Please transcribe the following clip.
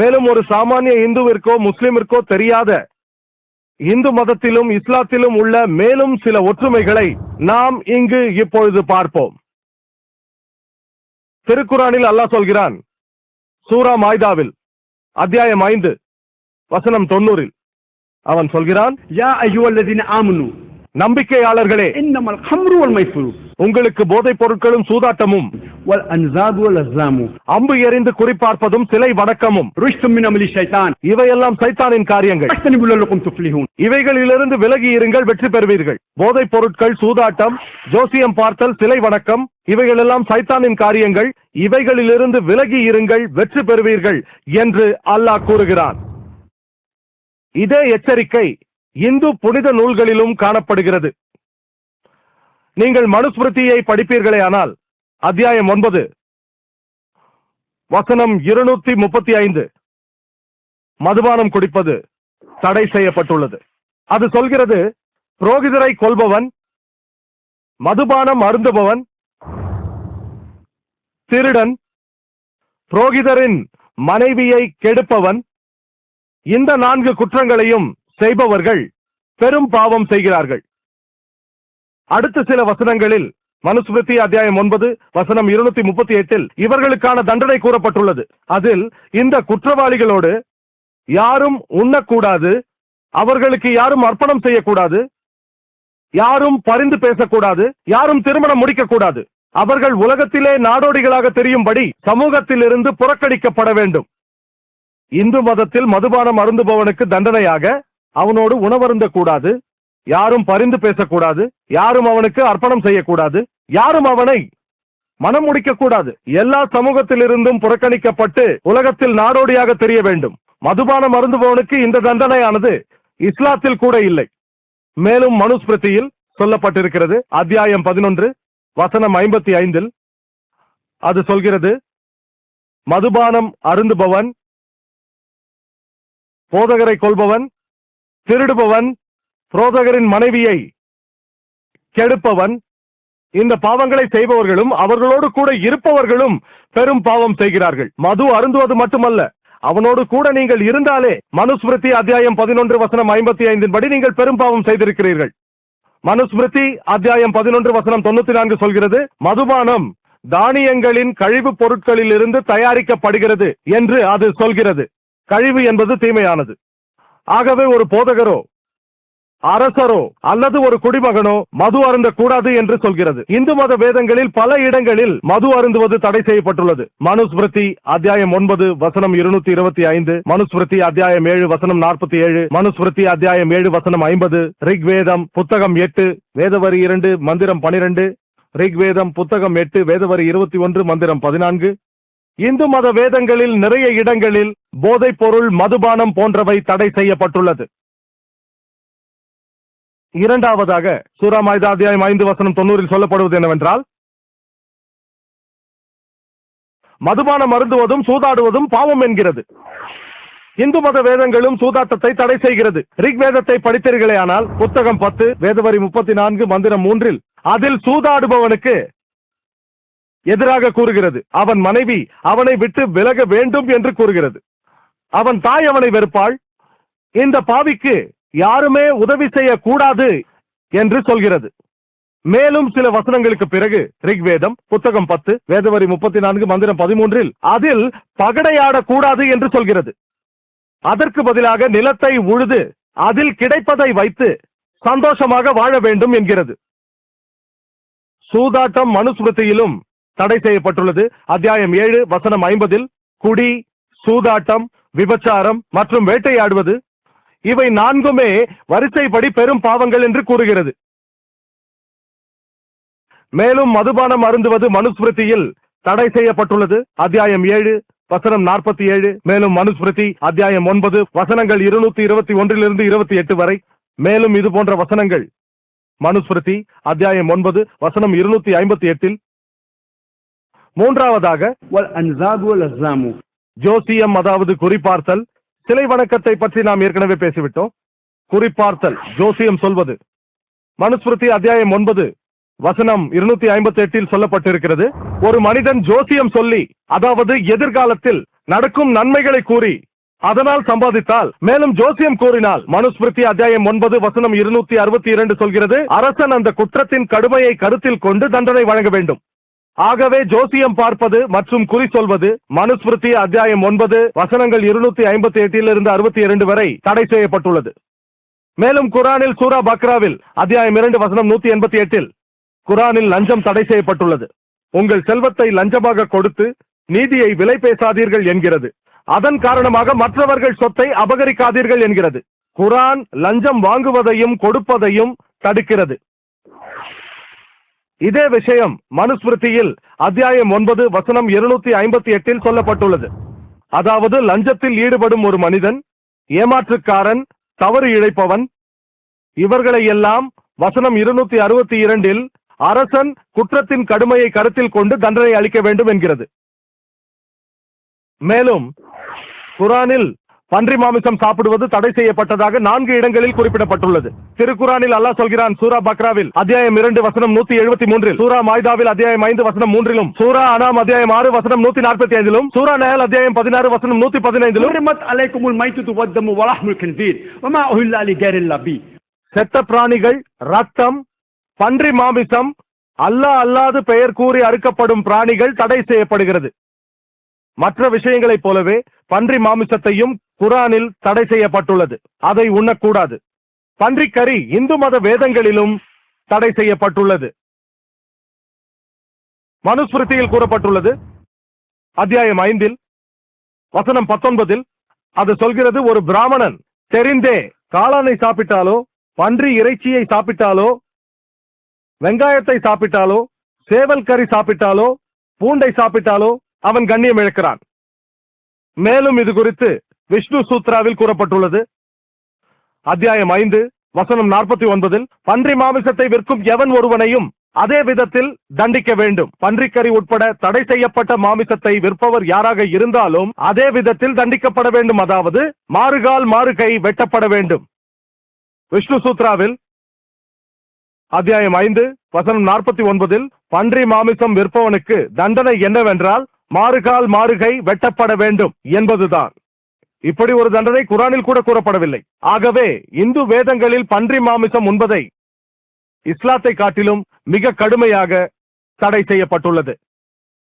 மேலும் ஒரு சாமானிய இந்துவிற்கோ முஸ்லிமிற்கோ தெரியாத இந்து மதத்திலும் இஸ்லாத்திலும் உள்ள மேலும் சில ஒற்றுமைகளை நாம் இங்கு இப்பொழுது பார்ப்போம். திருக்குரானில் அல்லாஹ் சொல்கிறான், சூரா மாய்தாவில் அத்தியாயம் 5 வசனம் 90 அவன் சொல்கிறான், யா அய்யுஹல்லதீன ஆமனு, நம்பிக்கையாளர்களே, இன்னமல் ஹம்ரு வல் மைஸ்ரு, உங்களுக்கு போதைப் பொருட்களும் சூதாட்டமும் வல் அன்சாபு வல் அஸ்ஸாமு, அம்பு எறிந்து குறிப்பார்ப்பதும் சிலை வணக்கமும் ருஷ்தும் மின் அமலி ஷைத்தான், இவையெல்லாம் சைத்தானின் காரியங்கள். ஃபஸ்தனிபு லஅல்லகும் துஃப்லிஹூன், இவைகளிலிருந்து விலகி இருங்கள், வெற்றி பெறுவீர்கள். போதைப் பொருட்கள், சூதாட்டம், ஜோசியம் பார்த்தல், சிலை வணக்கம், இவைகளெல்லாம் சைத்தானின் காரியங்கள். இவைகளிலிருந்து விலகி இருங்கள், வெற்றி பெறுவீர்கள் என்று அல்லாஹ் கூறுகிறான். இதே எச்சரிக்கை இந்து புனித நூல்களிலும் காணப்படுகிறது. நீங்கள் மனுஸ்மிருதியை படிப்பீர்களே ஆனால் அத்தியாயம் 9 வசனம் 235 மதுபானம் குடிப்பது தடை செய்யப்பட்டுள்ளது. அது சொல்கிறது, புரோகிதரை கொல்பவன், மதுபானம் அருந்துபவன், திருடன், புரோகிதரின் மனைவியை கெடுப்பவன், இந்த 4 குற்றங்களையும் செய்பவர்கள் பெரும் பாவம் செய்கிறார்கள். அடுத்த சில வசனங்களில் மனுஸ்மிருதி அத்தியாயம் 9 வசனம் 238 இவர்களுக்கான தண்டனை கூறப்பட்டுள்ளது. அதில் இந்த குற்றவாளிகளோடு யாரும் உண்ணக்கூடாது, அவர்களுக்கு யாரும் அர்ப்பணம் செய்யக்கூடாது, யாரும் பரிந்து பேசக்கூடாது, யாரும் திருமணம் முடிக்கக்கூடாது. அவர்கள் உலகத்திலே நாடோடிகளாக தெரியும்படி சமூகத்திலிருந்து புறக்கணிக்கப்பட வேண்டும். இந்து மதத்தில் மதுபானம் அருந்துபவனுக்கு தண்டனையாக அவனோடு உணவருந்த கூடாது, யாரும் பரிந்து பேசக்கூடாது, யாரும் அவனுக்கு அர்ப்பணம் செய்யக்கூடாது, யாரும் அவனை மனம் முடிக்கக்கூடாது. எல்லா சமூகத்திலிருந்தும் புறக்கணிக்கப்பட்டு உலகத்தில் நாடோடியாக தெரிய வேண்டும். மதுபானம் அருந்துபவனுக்கு இந்த தண்டனையானது இஸ்லாத்தில் கூட இல்லை. மேலும் மனுஸ்மிருதியில் சொல்லப்பட்டிருக்கிறது, அத்தியாயம் 11 வசனம் 55 அது சொல்கிறது, மதுபானம் அருந்துபவன், போதகரை கொல்பவன், திருடுபவன், புரோதகரின் மனைவியை கெடுப்பவன், இந்த பாவங்களை செய்பவர்களும் அவர்களோடு கூட இருப்பவர்களும் பெரும் பாவம் செய்கிறார்கள். மது அருந்துவது மட்டுமல்ல, அவனோடு கூட நீங்கள் இருந்தாலே மனுஸ்மிருதி அத்தியாயம் 11 வசனம் 55 படி நீங்கள் பெரும் பாவம் செய்திருக்கிறீர்கள். மனுஸ்மிருதி அத்தியாயம் 11 வசனம் 94 சொல்கிறது, மதுபானம் தானியங்களின் கழிவு பொருட்களில் இருந்து தயாரிக்கப்படுகிறது என்று அது சொல்கிறது. கழிவு என்பது தீமையானது. ஆகவே ஒரு போதகரோ, அரசரோ அல்லது ஒரு குடிமகனோ மது அருந்த கூடாது என்று சொல்கிறது. இந்து மத வேதங்களில் பல இடங்களில் மது அருந்துவது தடை செய்யப்பட்டுள்ளது. மனுஸ்மிருதி அத்தியாயம் 9 வசனம் 225, மனுஸ்மிருதி அத்தியாயம் 7 வசனம் 47, மனுஸ்மிருதி அத்தியாயம் 7 வசனம் 50, ரிக்வேதம் புத்தகம் 8 வேதவரி 2 மந்திரம் 12, ரிக்வேதம் புத்தகம் 8 வேதவரி 21 மந்திரம் 14. இந்து மத வேதங்களில் நிறைய இடங்களில் போதைப் பொருள், மதுபானம் போன்றவை தடை செய்யப்பட்டுள்ளது. இரண்டாவதாக சூரா மாய்தா அத்தியாயம் 5 வசனம் 90 சொல்லப்படுவது என்னவென்றால், மதுபானம் அருந்துவதும் சூதாடுவதும் பாவம் என்கிறது. இந்து மத வேதங்களும் சூதாட்டத்தை தடை செய்கிறது. ரிக்வேதத்தை படித்தீர்களே ஆனால் புத்தகம் 10 வேதவரி 34 மந்திரம் 3 அதில் சூதாடுபவனுக்கு எதிராக கூறுகிறது. அவன் மனைவி அவனை விட்டு விலக வேண்டும் என்று கூறுகிறது. அவன் தாய் அவனை வெறுப்பாள். இந்த பாவிக்கு யாருமே உதவி செய்யக்கூடாது என்று சொல்கிறது. மேலும் சில வசனங்களுக்கு பிறகு ரிக்வேதம் புத்தகம் 10 வேதவரி 34 மந்திரம் 13 அதில் பகடையாடக்கூடாது என்று சொல்கிறது. அதற்கு பதிலாக நிலத்தை உழுது அதில் கிடைப்பதை வைத்து சந்தோஷமாக வாழ வேண்டும் என்கிறது. சூதாட்டம் மனுஸ்மிருதியிலும் தடை செய்யப்பட்டுள்ளது. அத்தியாயம் 7 வசனம் 50 குடி, சூதாட்டம், விபச்சாரம் மற்றும் வேட்டையாடுவது இவை 4மே வரிசைப்படி பெரும் பாவங்கள் என்று கூறுகிறது. மேலும் மதுபானம் அருந்துவது மனுஸ்மிருதியில் தடை செய்யப்பட்டுள்ளது. அத்தியாயம் 7 வசனம் 47, மேலும் மனுஸ்மிருதி அத்தியாயம் 9 வசனங்கள் 221 28 வரை. மேலும் இது போன்ற வசனங்கள் மனுஸ்மிருதி அத்தியாயம் 9 வசனம் 258. மூன்றாவதாக ஜோசியம், அதாவது குறிப்பார்த்தல், சிலை வணக்கத்தை பற்றி நாம் ஏற்கனவே பேசிவிட்டோம். குறிப்பார்த்தல், ஜோசியம் சொல்வது மனுஸ்மிருதி அத்தியாயம் 9 வசனம் 258 சொல்லப்பட்டிருக்கிறது. ஒரு மனிதன் ஜோசியம் சொல்லி, அதாவது எதிர்காலத்தில் நடக்கும் நன்மைகளை கூறி அதனால் சம்பாதித்தால், மேலும் ஜோசியம் கூறினால், மனுஸ்மிருதி அத்தியாயம் 9 வசனம் 262 சொல்கிறது, அரசன் அந்த குற்றத்தின் கடுமையை கருத்தில் கொண்டு தண்டனை வழங்க வேண்டும். ஆகவே ஜோசியம் பார்ப்பது மற்றும் குறி சொல்வது மனுஸ்மிருதி அத்தியாயம் 9 வசனங்கள் 258 62 வரை தடை செய்யப்பட்டுள்ளது. மேலும் குரானில் சூரா பக்ராவில் அத்தியாயம் 2 வசனம் 188 குரானில் லஞ்சம் தடை செய்யப்பட்டுள்ளது. உங்கள் செல்வத்தை லஞ்சமாக கொடுத்து நீதியை விலை பேசாதீர்கள் என்கிறது. அதன் காரணமாக மற்றவர்கள் சொத்தை அபகரிக்காதீர்கள் என்கிறது. குரான் லஞ்சம் வாங்குவதையும் கொடுப்பதையும் தடுக்கிறது. இதே விஷயம் மனுஸ்மிருதியில் அத்தியாயம் 9 வசனம் 258 சொல்லப்பட்டுள்ளது. அதாவது லஞ்சத்தில் ஈடுபடும் ஒரு மனிதன், ஏமாற்றுக்காரன், தவறு இழைப்பவன், இவர்களை எல்லாம் வசனம் 262 அரசன் குற்றத்தின் கடுமையை கருத்தில் கொண்டு தண்டனை அளிக்க வேண்டும் என்கிறது. மேலும் குரானில் பன்றி மாமிசம் சாப்பிடுவது தடை செய்யப்பட்டதாக 4 இடங்களில் குறிப்பிடப்பட்டுள்ளது. திருக்குரானில் அல்லாஹ் சொல்கிறான், சூரா பக்ராவில் அத்தியாயம் 2 வசனம் 173, சூரா மாய்தாவில் அத்தியாயம் 5 வசனம் 3, சூரா அனாம் அத்தியாயம் 6 வசனம் 145, சூரா நஹல் அத்தியாயம் 16 வசனம் 115. حرمت عليكم الميتة والدم ولحم الخنزير وما أهل لغير الله به. செத்த பிராணிகள், ரத்தம், பன்றி மாமிசம், அல்லாஹ் அல்லாது பெயர் கூறி அறுக்கப்படும் பிராணிகள் தடை செய்யப்படுகிறது. மற்ற விஷயங்களைப் போலவே பன்றி மாமிசத்தையும் குரானில் தடை செய்யப்பட்டுள்ளது. அதை உண்ணக்கூடாது. பன்றிக்கறி இந்து மத வேதங்களிலும் தடை செய்யப்பட்டுள்ளது. மனுஸ்மிருதியில் கூறப்பட்டுள்ளது அத்தியாயம் 5 வசனம் 19 அது சொல்கிறது, ஒரு பிராமணன் தெரிந்தே காளானை சாப்பிட்டாலோ, பன்றி இறைச்சியை சாப்பிட்டாலோ, வெங்காயத்தை சாப்பிட்டாலோ, சேவல் கறி சாப்பிட்டாலோ, பூண்டை சாப்பிட்டாலோ அவன் கண்ணியம் இழக்கிறான். மேலும் இது குறித்து விஷ்ணு சூத்ராவில் கூறப்பட்டுள்ளது அத்தியாயம் 5 வசனம் 49 பன்றி மாமிசத்தை விற்கும் எவன் ஒருவனையும் அதே விதத்தில் தண்டிக்க வேண்டும். பன்றிக்கறி உட்பட தடை செய்யப்பட்ட மாமிசத்தை விற்பவர் யாராக இருந்தாலும் அதே விதத்தில் தண்டிக்கப்பட வேண்டும். அதாவது மாறுகால் மாறுகை வெட்டப்பட வேண்டும். விஷ்ணு சூத்ராவில் அத்தியாயம் 5 வசனம் 49 பன்றி மாமிசம் விற்பவனுக்கு தண்டனை என்னவென்றால் மாறுகால் மாறுகை வெட்டப்பட வேண்டும் என்பதுதான். இப்படி ஒரு தண்டனை குரானில் கூட கூறப்படவில்லை. ஆகவே இந்து வேதங்களில் பன்றி மாமிசம் உண்பதை இஸ்லாத்தை காட்டிலும் மிக கடுமையாக தடை செய்யப்பட்டுள்ளது.